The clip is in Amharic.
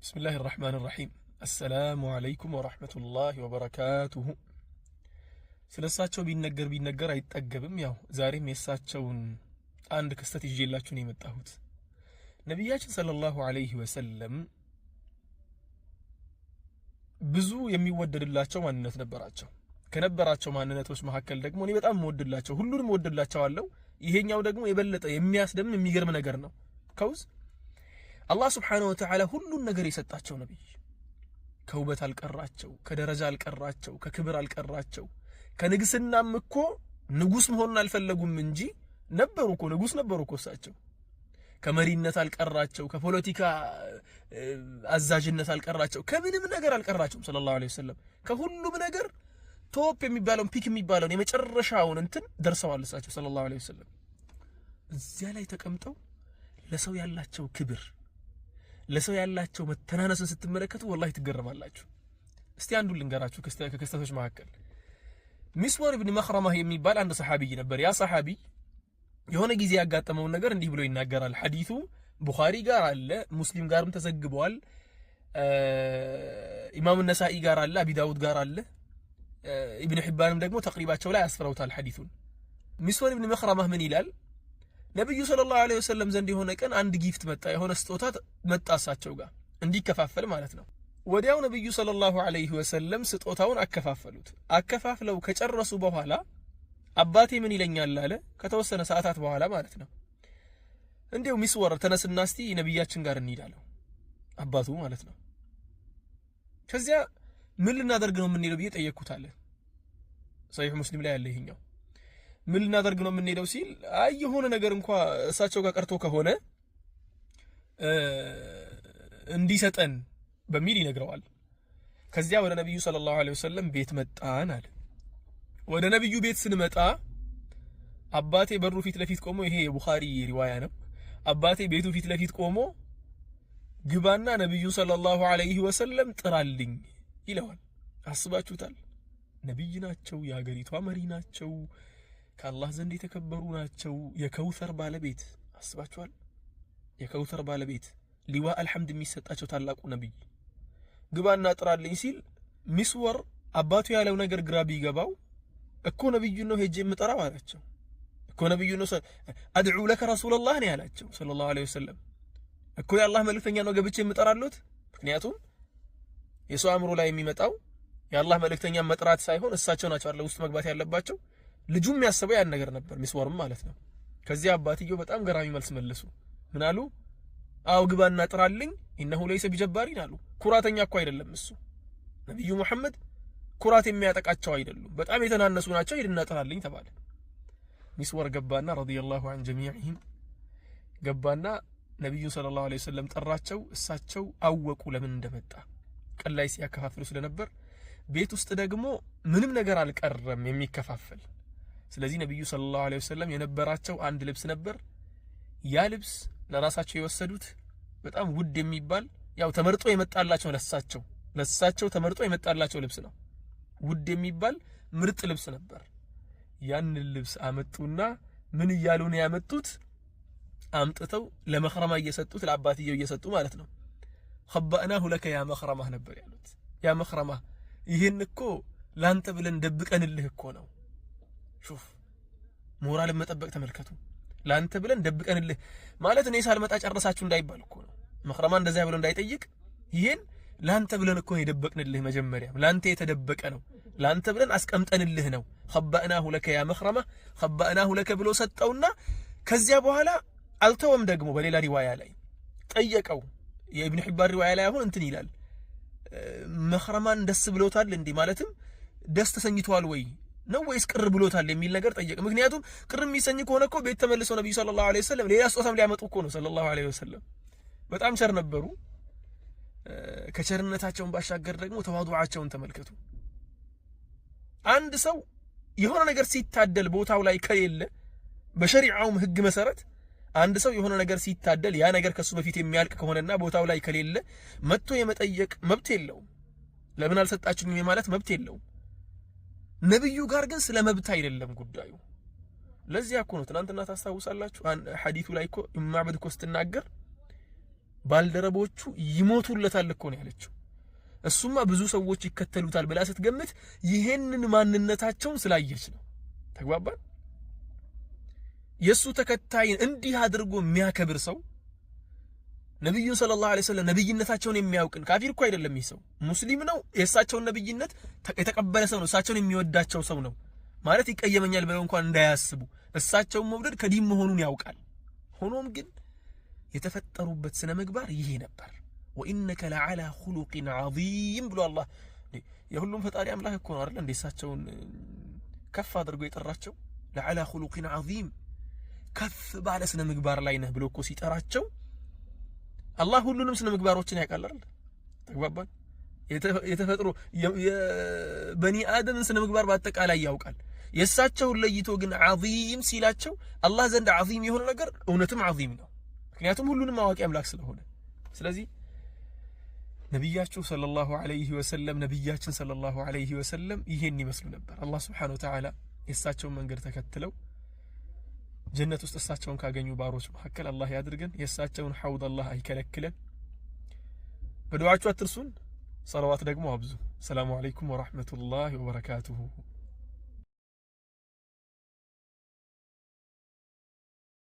بسم الله الرحمن الرحيم السلام عليكم ورحمة الله وبركاته ስለሳቸው ቢነገር አይጠገብም ያው ዛሬም የሳቸውን አንድ ክስተት ይዤላችሁ ነው የመጣሁት ነብያችን ሰለላሁ ዐለይሂ ወሰለም ብዙ የሚወደድላቸው ማንነት ነበራቸው ከነበራቸው ማንነቶች መካከል ደግሞ እኔ በጣም ወደድላቸው ሁሉንም ወደድላቸዋለሁ ይሄኛው ደግሞ የበለጠ የሚያስደም የሚገርም ነገር ነው ከውዝ አላህ Subhanahu Wa Ta'ala ሁሉን ነገር የሰጣቸው ነብይ ከውበት አልቀራቸው ከደረጃ አልቀራቸው ከክብር አልቀራቸው ከንግስናም እኮ ንጉስ መሆን አልፈለጉም እንጂ ነበሩኮ ንጉስ ነበሩኮ እሳቸው ከመሪነት አልቀራቸው ከፖለቲካ አዛዥነት አልቀራቸው ከምንም ነገር አልቀራቸው ሰለላሁ ዐለይሂ ወሰለም ከሁሉም ነገር ቶፕ የሚባለው ፒክ የሚባለው የመጨረሻውን እንትን ደርሰዋል እሳቸው ሰለላሁ ዐለይሂ ወሰለም እዚያ ላይ ተቀምጠው ለሰው ያላቸው ክብር ለሰው ያላቸው መተናነስን ስትመለከቱ ወላሂ ትገረማላችሁ እስቲ አንዱ ልንገራችሁ ከክስተቶች መካከል ሚስወር ኢብኑ መኽረማህ የሚባል አንድ ሰሃቢ ነበር ያ ሰሃቢ የሆነ ጊዜ ያጋጠመው ነገር እንዲህ ብሎ ይናገራል ሐዲሱ ቡኻሪ ጋር አለ ሙስሊም ጋርም ተዘግቧል ኢማም ነሳኢ ጋር አለ አቢ ዳውድ ጋር አለ ኢብኑ ሒባንም ደግሞ ተቅሪባቸው ላይ አስፍረውታል ሐዲሱን ሚስወር ኢብኑ መኽረማህ ምን ይላል ነብዩ ሰለላሁ ዐለይሂ ወሰለም ዘንድ የሆነ ቀን አንድ ጊፍት መጣ የሆነ ስጦታ መጣሳቸው ጋር እንዲከፋፈል ማለት ነው ወዲያው ነብዩ ሰለላሁ ዐለይሂ ወሰለም ስጦታውን አከፋፈሉት አከፋፍለው ከጨረሱ በኋላ አባቴ ምን ይለኛል አለ ከተወሰነ ሰዓታት በኋላ ማለት ነው እንዴው ሚስወር ተነስና እስቲ ነብያችን ጋር እንሄዳለን አባቱ ማለት ነው ከዚያ ምን ልናደርግ ነው የምንሄደው ብዬ ጠየቅኩታለ ሰሂህ ሙስሊም ላይ ያለ ይሄኛው ምን ልናደርግ ነው የምንሄደው ሲል አይ የሆነ ነገር እንኳን እሳቸው ጋር ቀርቶ ከሆነ እንዲሰጠን በሚል ይነግረዋል ከዚያ ወደ ነብዩ ሰለላሁ ዐለይሂ ወሰለም ቤት መጣን አለ ወደ ነብዩ ቤት ስንመጣ አባቴ በሩ ፊት ለፊት ቆሞ ይሄ የቡኻሪ ሪዋያ ነው አባቴ ቤቱ ፊት ለፊት ቆሞ ግባና ነብዩ ሰለላሁ ዐለይሂ ወሰለም ጥራልኝ ይለዋል አስባችሁታል ነብይ ናቸው የሀገሪቷ መሪ ናቸው ከአላህ ዘንድ የተከበሩ ናቸው የከውሰር ባለቤት አስባችኋል የከውሰር ባለቤት ሊዋ አልሐምድ የሚሰጣቸው ታላቁ ነብይ ግባና ጥራልኝ ሲል ሚስወር አባቱ ያለው ነገር ግራ ቢገባው እኮ ነብዩ ነው ሄጄ የምጠራው አላቸው እኮ ነብዩ ነው አድዑ ለከ ረሱላህ ነው ያላቸው ሰለላሁ ዐለይሂ ወሰለም እኮ የአላህ መልእክተኛ ነው ገብቼ የምጠራሉት ምክንያቱም የሰው አእምሮ ላይ የሚመጣው የአላህ መልእክተኛ መጥራት ሳይሆን እሳቸው ናቸው አይደል ውስጥ መግባት ያለባቸው ልጁም ያሰበው ያን ነገር ነበር ሚስወርም ማለት ነው ከዚያ አባትየው በጣም ገራሚ መልስ መለሱ ምን አሉ አው ግባና ጥራልኝ ኢነሁ ለይሰ ቢጀባሪን አሉ ኩራተኛ እኮ አይደለም እሱ ነብዩ መሐመድ ኩራት የሚያጠቃቸው አይደሉም በጣም የተናነሱ ናቸው ሄድና ጥራልኝ ተባለ ሚስወር ገባና ረዲየላሁ ዐን ጀሚዕሂም ገባና ነብዩ ሰለላሁ ዐለይሂ ወሰለም ጠራቸው እሳቸው አወቁ ለምን እንደመጣ ቀላይ ሲያከፋፍሉ ስለነበር ቤት ውስጥ ደግሞ ምንም ነገር አልቀረም የሚከፋፈል ስለዚህ ነብዩ ሰለላሁ ዐለይሂ ወሰለም የነበራቸው አንድ ልብስ ነበር ያ ልብስ ለራሳቸው የወሰዱት በጣም ውድ የሚባል ያው ተመርጦ የመጣላቸው ለሳቸው ተመርጦ የመጣላቸው ልብስ ነው ውድ የሚባል ምርጥ ልብስ ነበር ያን ልብስ አመጡና ምን ይያሉ ነው ያመጡት አምጥተው ለመኽረማ እየሰጡት ለአባትየው እየሰጡ ማለት ነው خبأناه لك يا مخرمه ነበር ያሉት ያ መኽረማ ይሄን እኮ ላንተ ብለን ደብቀንልህ እኮ ነው ሹፍ ሞራል መጠበቅ ተመልከቱ ላንተ ብለን ደብቀንልህ ማለት እኔ ሳልመጣ ጨርሳችሁ እንዳይባል እኮ ነው መኽረማ እንደዛ ብሎ እንዳይጠይቅ ይሄን ላንተ ብለን እኮ የደበቅንልህ መጀመሪያ ላንተ የተደበቀ ነው ላንተ ብለን አስቀምጠንልህ ነው خبأناه لك يا مخرمه خبأناه لك ብሎ ሰጠውና ከዚያ በኋላ አልተወም ደግሞ በሌላ ሪዋያ ላይ ጠየቀው የኢብኑ ሒባን ሪዋያ ላይ አሁን እንትን ይላል መኽረማን ደስ ብሎታል እንዴ ማለትም ደስ ተሰኝቷል ወይ ነው ወይስ ቅር ብሎታል የሚል ነገር ጠየቀ ምክንያቱም ቅር የሚሰኝ ከሆነ እኮ ቤት ተመልሶ ነብዩ ሰለላሁ ዐለይሂ ወሰለም ሌላ ስጦታም ሊያመጡ እኮ ነው ሰለላሁ ዐለይሂ ወሰለም በጣም ቸር ነበሩ ከቸርነታቸውን ባሻገር ደግሞ ተዋዱዓቸውን ተመልከቱ አንድ ሰው የሆነ ነገር ሲታደል ቦታው ላይ ከሌለ በሸሪዓው ህግ መሰረት አንድ ሰው የሆነ ነገር ሲታደል ያ ነገር ከሱ በፊት የሚያልቅ ከሆነና ቦታው ላይ ከሌለ መጥቶ የመጠየቅ መብት የለውም ለምን አልሰጣችሁኝም ማለት መብት የለውም ነብዩ ጋር ግን ስለ መብት አይደለም ጉዳዩ ለዚያ እኮ ነው ትናንትና ታስታውሳላችሁ ሐዲሱ ላይ እኮ ኢማም አብድ እኮ ስትናገር ባልደረቦቹ ይሞቱለታል እኮ ነው ያለችው። እሱማ ብዙ ሰዎች ይከተሉታል ብላ ስትገምት ይሄንን ማንነታቸውን ስላየች ነው። ተግባባን? የሱ ተከታይን እንዲህ አድርጎ የሚያከብር ሰው ነብዩ ሰለላሁ ዐለይሂ ወሰለም ነብይነታቸውን የሚያውቅን ካፊር እኮ አይደለም። ይህ ሰው ሙስሊም ነው። የእሳቸውን ነብይነት የተቀበለ ሰው ነው። እሳቸውን የሚወዳቸው ሰው ነው ማለት ይቀየመኛል ብለው እንኳን እንዳያስቡ እሳቸውን መውደድ ከዲን መሆኑን ያውቃል። ሆኖም ግን የተፈጠሩበት ስነ ምግባር ይሄ ነበር። ወኢነከ ለዓላ ኹሉቂን ዐዚም ብሎ አላህ የሁሉም ፈጣሪ አምላክ እኮ ነው አይደል እንዴ እሳቸውን ከፍ አድርጎ የጠራቸው። ለዓላ ኹሉቂን ዐዚም ከፍ ባለ ስነ ምግባር ላይ ነህ ብሎ እኮ ሲጠራቸው አላህ ሁሉንም ስነ ምግባሮችን ያውቃል አይደል? ተግባባን? የተፈጥሮ የበኒ አደምን ስነ ምግባር በአጠቃላይ ያውቃል። የእሳቸውን ለይቶ ግን ዐዚም ሲላቸው አላህ ዘንድ ዐዚም የሆነ ነገር እውነትም ዐዚም ነው። ምክንያቱም ሁሉንም አዋቂ አምላክ ስለሆነ። ስለዚህ ነብያችን ሰለላሁ ዐለይሂ ወሰለም ይሄን ይመስሉ ነበር። አላህ ሱብሓነሁ ወተዓላ የእሳቸውን መንገድ ተከትለው ጀነት ውስጥ እሳቸውን ካገኙ ባሮች መካከል አላህ ያድርገን። የእሳቸውን ሐውድ አላህ አይከለክለን። በዱዓችሁ አትርሱን። ሰለዋት ደግሞ አብዙ። ሰላሙ አለይኩም ወራህመቱላሂ ወበረካቱሁ።